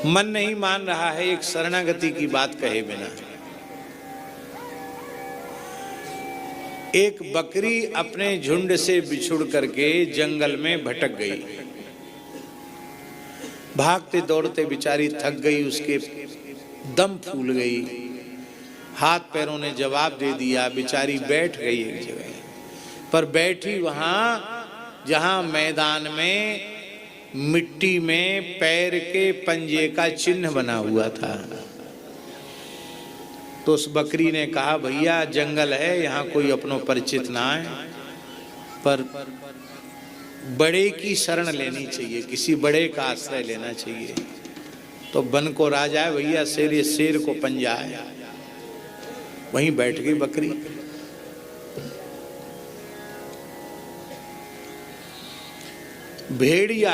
मन नहीं मान रहा है एक शरणागति की बात कहे बिना। एक बकरी अपने झुंड से बिछुड़ करके जंगल में भटक गई। भागते दौड़ते बेचारी थक गई, उसके दम फूल गई, हाथ पैरों ने जवाब दे दिया। बेचारी बैठ गई एक जगह पर, बैठी वहां जहां मैदान में मिट्टी में पैर के पंजे का चिन्ह बना हुआ था। तो उस बकरी ने कहा, भैया जंगल है, यहाँ कोई अपनो परिचित ना है, पर बड़े की शरण लेनी चाहिए, किसी बड़े का आश्रय लेना चाहिए। तो बन को राजा है भैया, शेर को पंजा है। वहीं बैठ गई बकरी। भेड़िया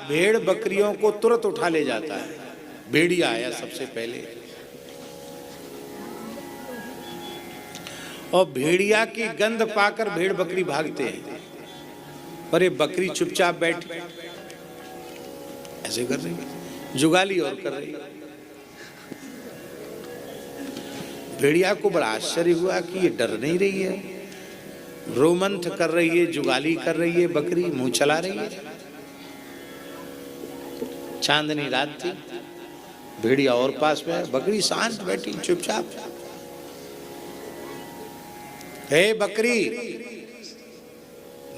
भेड़ बकरियों को तुरंत उठा ले जाता है। भेड़िया आया सबसे पहले और भेड़िया की गंध पाकर भेड़ बकरी भागते हैं, पर ये बकरी चुपचाप बैठ ऐसे कर रही है, जुगाली और कर रही है। भेड़िया को बड़ा आश्चर्य हुआ कि ये डर नहीं रही है, रोमंथ कर रही है, जुगाली कर रही है, बकरी मुंह चला रही है। चांदनी रात थी, भेड़िया और पास में, बकरी शांत बैठी चुपचाप। हे बकरी,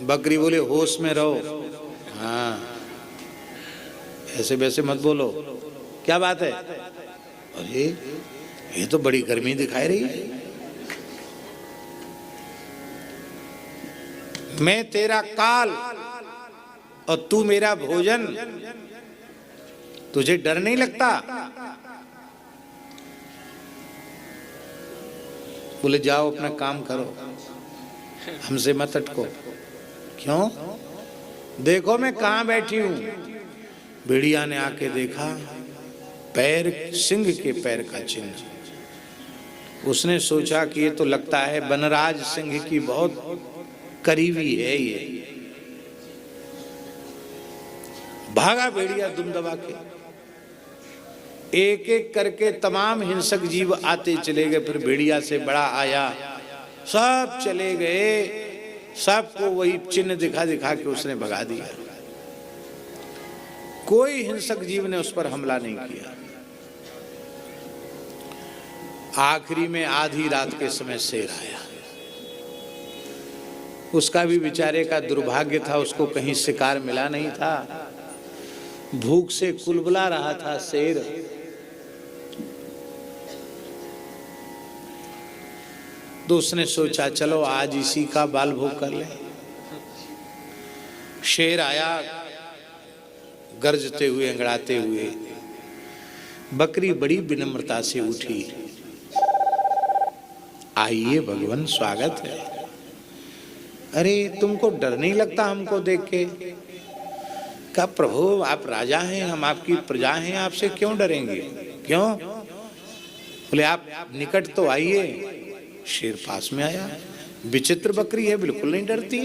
बकरी बोले होश में रहो। हाँ, ऐसे वैसे मत बोलो, क्या बात है? अरे ये तो बड़ी गर्मी दिखाई रही है। मैं तेरा काल और तू मेरा भोजन, तुझे डर नहीं लगता? बोले जाओ अपना काम करो, हमसे मत अटको। क्यों? देखो मैं कहाँ बैठी हूं। भेड़िया ने आके देखा, पैर सिंह के पैर का चिन्ह। उसने सोचा कि ये तो लगता है वनराज सिंह की बहुत करीबी है ये। भागा भेड़िया दुम दबा के, एक एक करके तमाम हिंसक जीव आते चले गए। फिर भेड़िया से बड़ा आया, सब चले गए, सबको वही चिन्ह दिखा दिखा के उसने भगा दिया। कोई हिंसक जीव ने उस पर हमला नहीं किया। आखिरी में आधी रात के समय शेर आया। उसका भी बेचारे का दुर्भाग्य था, उसको कहीं शिकार मिला नहीं था, भूख से कुलबुला रहा था शेर। तो उसने सोचा चलो आज इसी का बाल भोग कर ले। शेर आया गरजते हुए, अंगड़ाते हुए। बकरी बड़ी विनम्रता से उठी, आइए भगवान, स्वागत है। अरे तुमको डर नहीं लगता हमको देख के? क्या प्रभु आप राजा हैं, हम आपकी प्रजा हैं, आपसे क्यों डरेंगे? क्यों? बोले आप निकट तो आइए। शेर पास में आया, विचित्र बकरी है, बिल्कुल नहीं डरती।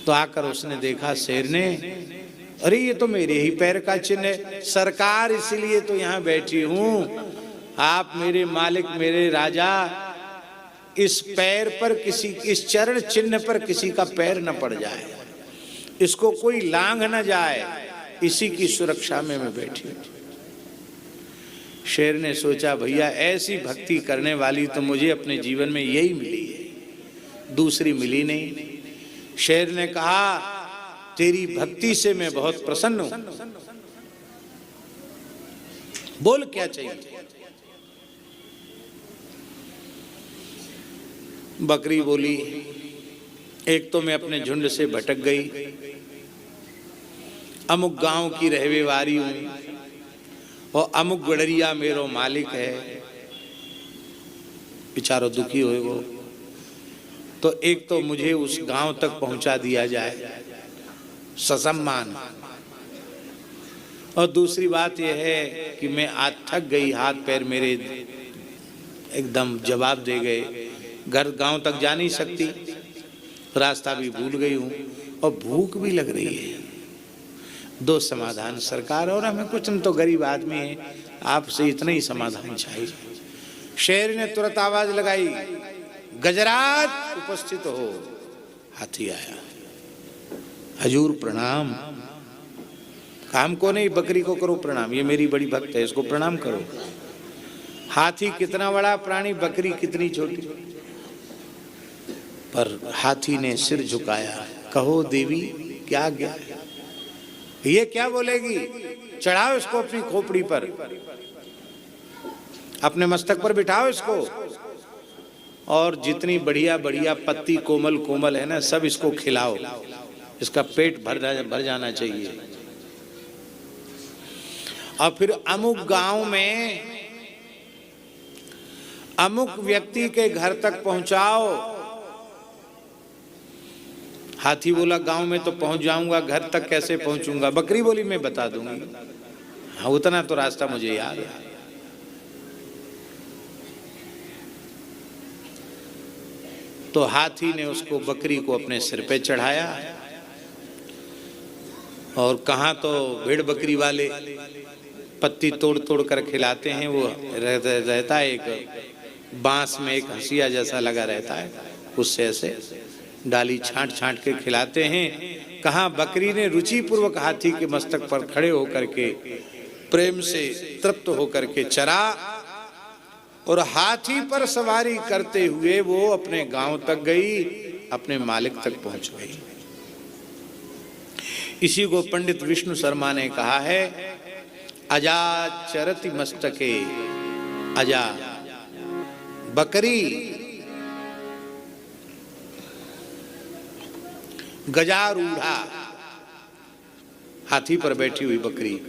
तो आकर उसने देखा शेर ने, अरे ये तो मेरे ही पैर का चिन्ह है सरकार, इसीलिए तो यहाँ बैठी हूँ। आप मेरे मालिक, मेरे राजा, इस पैर पर किसी, इस चरण चिन्ह पर किसी का पैर न पड़ जाए, इसको कोई लांघ न जाए, इसी की सुरक्षा में मैं बैठी। शेर ने सोचा भैया ऐसी भक्ति करने वाली तो मुझे अपने जीवन में यही मिली है, दूसरी मिली नहीं। शेर ने कहा तेरी भक्ति से मैं बहुत प्रसन्न हूं, बोल क्या चाहिए? बकरी बोली, एक तो मैं अपने झुंड से भटक गई, अमुक गांव की रहवे वारी हूं और अमुक गड़रिया मेरो मालिक है, बेचारो दुखी होए वो। तो एक तो मुझे उस गांव तक पहुंचा दिया जाए ससम्मान, और दूसरी बात यह है कि मैं आज थक गई, हाथ पैर मेरे एकदम जवाब दे गए, घर गांव तक जा नहीं सकती, रास्ता भी भूल गई हूं और भूख भी लग रही है। दो समाधान सरकार, और हमें कुछ न तो गरीब आदमी है, आपसे इतना ही समाधान चाहिए। शेर ने तुरंत आवाज लगाई, गजराज उपस्थित हो। हाथी आया, हजूर प्रणाम। काम को नहीं, बकरी को करो प्रणाम, ये मेरी बड़ी भक्त है, इसको प्रणाम करो। हाथी कितना बड़ा प्राणी, बकरी कितनी छोटी, पर हाथी ने सिर झुकाया। कहो देवी क्या आज्ञा है? ये क्या बोलेगी? चढ़ाओ इसको अपनी खोपड़ी पर, अपने मस्तक पर बिठाओ इसको, और जितनी बढ़िया बढ़िया पत्ती कोमल कोमल है ना, सब इसको खिलाओ, इसका पेट भर जाना चाहिए। और फिर अमुक गांव में अमुक व्यक्ति के घर तक पहुंचाओ। हाथी बोला गांव में तो पहुंच जाऊंगा, घर तक कैसे पहुंचूंगा? बकरी बोली मैं बता दूंगी, हाँ उतना तो रास्ता मुझे याद है। तो हाथी ने उसको, बकरी को अपने सिर पे चढ़ाया, और कहाँ तो भेड़ बकरी वाले पत्ती तोड़ तोड़ कर खिलाते हैं, वो रहता है एक बांस में एक हंसिया जैसा लगा रहता है, उससे ऐसे डाली छांट छांट के खिलाते हैं। कहाँ बकरी ने रुचि पूर्वक हाथी के मस्तक पर खड़े होकर के प्रेम से तृप्त होकर के चरा, और हाथी पर सवारी करते हुए वो अपने गांव तक गई, अपने मालिक तक पहुंच गई। इसी को पंडित विष्णु शर्मा ने कहा है, अजा चरति मस्तके, अजा बकरी गजारूढ़ा, हाथी पर बैठी हुई बकरी,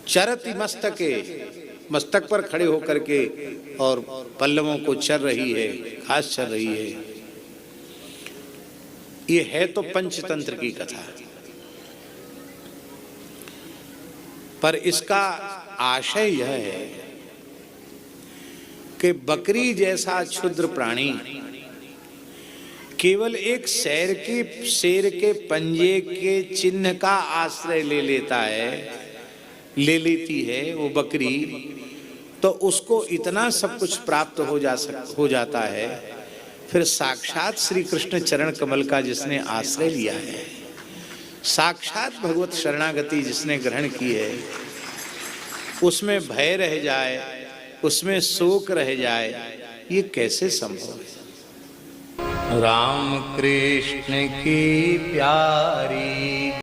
चरति मस्तके, मस्तक पर खड़े होकर के और पल्लवों को चर रही है, घास चर रही है। ये है तो पंचतंत्र की कथा, पर इसका आशय यह है कि बकरी जैसा क्षुद्र प्राणी केवल एक शेर के पंजे के चिन्ह का आश्रय ले लेती है वो बकरी, तो उसको इतना सब कुछ प्राप्त हो जाता है। फिर साक्षात श्री कृष्ण चरण कमल का जिसने आश्रय लिया है, साक्षात भगवत शरणागति जिसने ग्रहण की है, उसमें भय रह जाए, उसमें शोक रह जाए, ये कैसे संभव है? राम कृष्ण की प्यारी